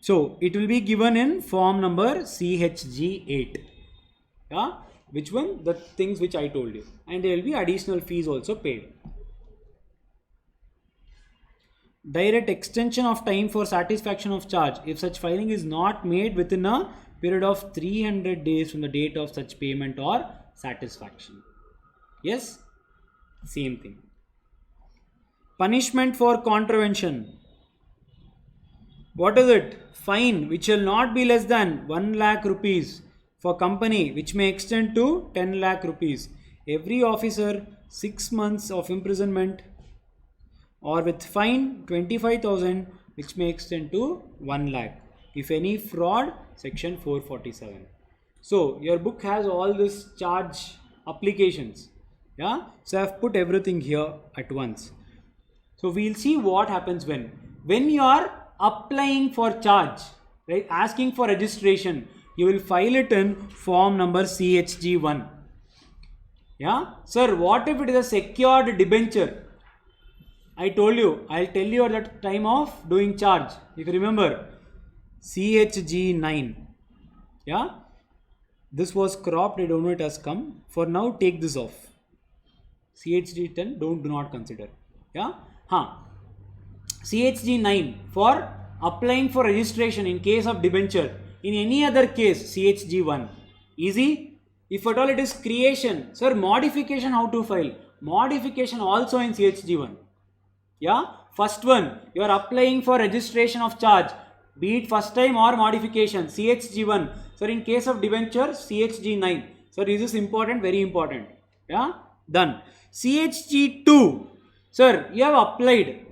So it will be given in form number CHG8. Yeah, which one? The things which I told you, and there will be additional fees also paid. Direct extension of time for satisfaction of charge if such filing is not made within a period of 300 days from the date of such payment or satisfaction. Yes, same thing. Punishment for contravention. What is it? Fine which shall not be less than 1 lakh rupees for company, which may extend to 10 lakh rupees. Every officer 6 months of imprisonment, or with fine 25,000, which may extend to 1 lakh. If any fraud, section 447. So your book has all this charge applications. Yeah. So I have put everything here at once. So we'll see what happens when you are applying for charge, right? Asking for registration, you will file it in form number CHG1. Yeah. Sir, what if it is a secured debenture? I told you, I'll tell you at the time of doing charge. If you remember, CHG9. Yeah. This was cropped, I don't know it has come. For now, take this off. CHG10, do not consider. Yeah. CHG9 for applying for registration in case of debenture. In any other case, CHG1. Easy. If at all it is creation, sir, modification how to file? Modification also in CHG1. Yeah, first one, you are applying for registration of charge, be it first time or modification, CHG1. Sir, in case of debenture, CHG9. Sir, this is important, very important. Yeah, done. CHG2. Sir, you have applied.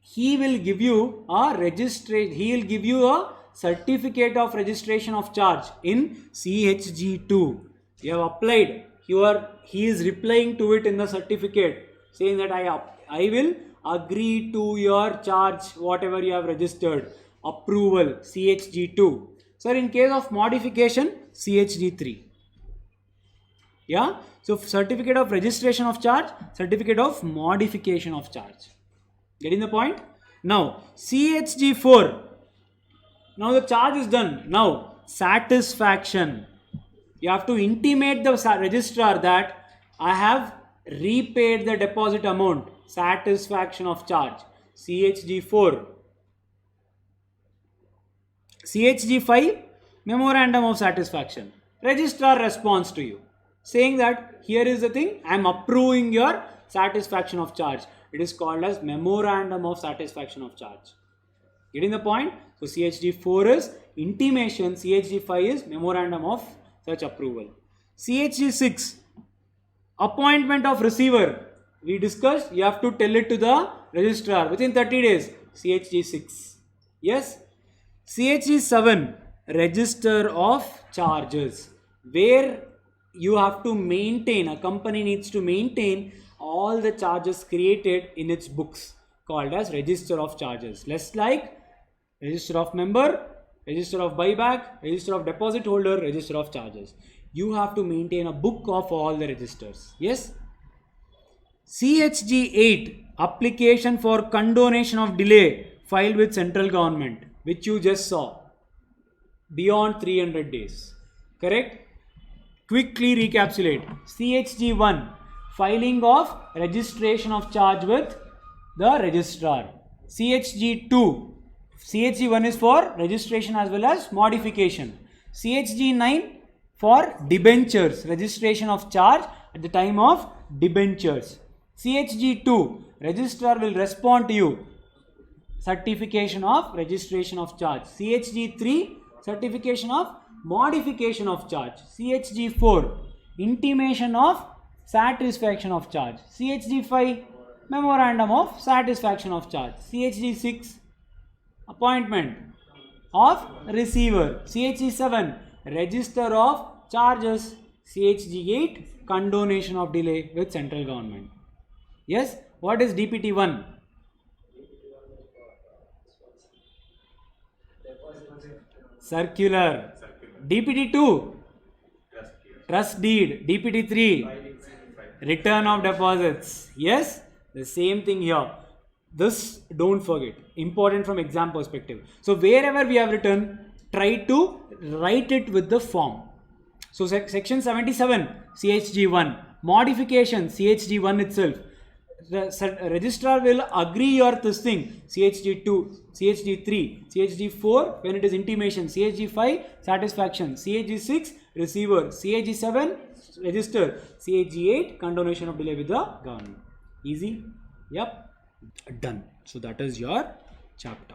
He will give you a registration, he will give you a certificate of registration of charge in CHG2. You have applied. He is replying to it in the certificate, saying that I will agree to your charge, whatever you have registered. Approval, CHG2. Sir, in case of modification, CHG3. Yeah. So, certificate of registration of charge, certificate of modification of charge. Getting the point? Now, CHG4. Now, the charge is done. Now, satisfaction. You have to intimate the registrar that I have repaid the deposit amount. Satisfaction of charge. CHG4. CHG5, memorandum of satisfaction. Registrar responds to you, saying that here is the thing, I am approving your satisfaction of charge. It is called as memorandum of satisfaction of charge. Getting the point? So CHG4 is intimation, CHG5 is memorandum of such approval. CHG6, appointment of receiver. We discussed, you have to tell it to the registrar within 30 days. CHG6. Yes. CHG7, register of charges, where you have to maintain, a company needs to maintain all the charges created in its books, called as register of charges. Less like register of member, register of buyback, register of deposit holder, register of charges. You have to maintain a book of all the registers. Yes. CHG8, application for condonation of delay filed with central government, which you just saw, beyond 300 days. Correct? Quickly recapitulate. CHG1, filing of registration of charge with the registrar. CHG2, CHG1 is for registration as well as modification. CHG9 for debentures, registration of charge at the time of debentures. CHG2, registrar will respond to you, certification of registration of charge. CHG3, certification of modification of charge. CHG4, intimation of satisfaction of charge. CHG5, memorandum of satisfaction of charge. CHG6, appointment of receiver. CHG7, register of charges. CHG8, condonation of delay with central government. Yes, what is DPT1? Circular. DPT2? Trust deed, DPT3, return of deposits. Yes, the same thing here. This don't forget, important from exam perspective. So wherever we have written, try to write it with the form. So section 77, CHG1, modification, CHG1 itself. The registrar will agree your this thing, CHG2, CHG3, CHG4 when it is intimation, CHG5 satisfaction, CHG6 receiver, CHG7 register, CHG8 condonation of delay with the government. Easy? Yep. Done. So that is your chapter.